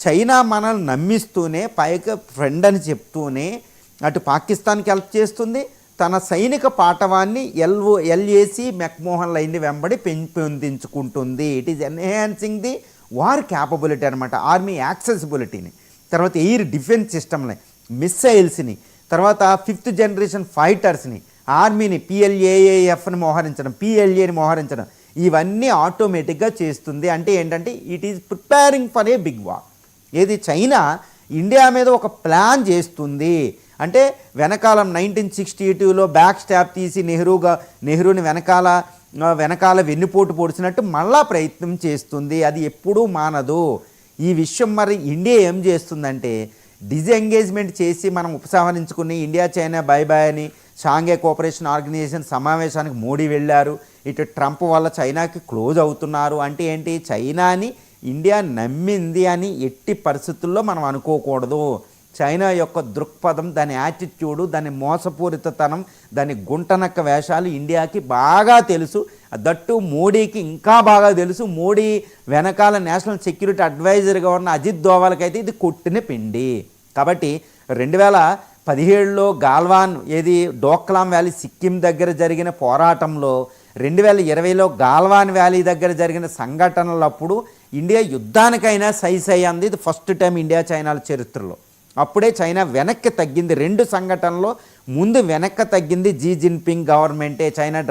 China మనల్ని నమ్మిస్తూనే పైగా friend అని చెప్తూనే అటు పాకిస్తాన్కి హెల్ప్ చేస్తుంది, తన సైనిక పాటవాన్ని ఎల్ఏసి మెక్మోహన్ లైన్ని వెంబడి పెంపొందించుకుంటుంది. It is enhancing the war capability అనమాట, ఆర్మీ యాక్సెసిబిలిటీని. తర్వాత ఎయిర్ డిఫెన్స్ సిస్టమ్ని, మిస్సైల్స్ని, తర్వాత 5th జనరేషన్ ఫైటర్స్ని, ఆర్మీని PLAAFని మోహరించడం, PLAని మోహరించడం, ఇవన్నీ ఆటోమేటిక్గా చేస్తుంది. అంటే ఏంటంటే it is preparing for a big war. ఏది చైనా ఇండియా మీద ఒక ప్లాన్ చేస్తుంది. అంటే వెనకాల 1962లో బ్యాక్ స్టాప్ తీసి నెహ్రూని వెనకాల వెన్నుపోటు పొడిచినట్టు మళ్ళా ప్రయత్నం చేస్తుంది. అది ఎప్పుడూ మానదు. ఈ విషయం మరి ఇండియా ఏం చేస్తుందంటే డిజెంగేజ్మెంట్ చేసి మనం ఉపసంహరించుకుని ఇండియా చైనా బై బై అని షాంఘై కోఆపరేషన్ ఆర్గనైజేషన్ సమావేశానికి మోడీ వెళ్ళారు. ఇటు ట్రంప్ వల్ల చైనాకి క్లోజ్ అవుతున్నారు. అంటే ఏంటి, చైనాని ఇండియా నమ్మింది అని ఎట్టి పరిస్థితుల్లో మనం అనుకోకూడదు. చైనా యొక్క దృక్పథం, దాని యాటిట్యూడు, దాని మోసపూరితతనం, దాని గుంటనక్క వేషాలు ఇండియాకి బాగా తెలుసు. దట్టు మోడీకి ఇంకా బాగా తెలుసు. మోడీ వెనకాల నేషనల్ సెక్యూరిటీ అడ్వైజర్గా ఉన్న అజిత్ దోవల్కైతే ఇది కొట్టిన పిండి. కాబట్టి 2017లో గాల్వాన్ డోక్లాం వ్యాలీ సిక్కిం దగ్గర జరిగిన పోరాటంలో, 2020లో గాల్వాన్ వ్యాలీ దగ్గర జరిగిన సంఘటనలప్పుడు ఇండియా యుద్ధానికైనా సై అంది. ఇది ఫస్ట్ టైం ఇండియా చైనాల చరిత్రలో. అప్పుడే చైనా వెనక్కి తగ్గింది. 2 సంఘటనలో ముందు వెనక్కి తగ్గింది జీ జిన్పింగ్ గవర్నమెంటే. చైనా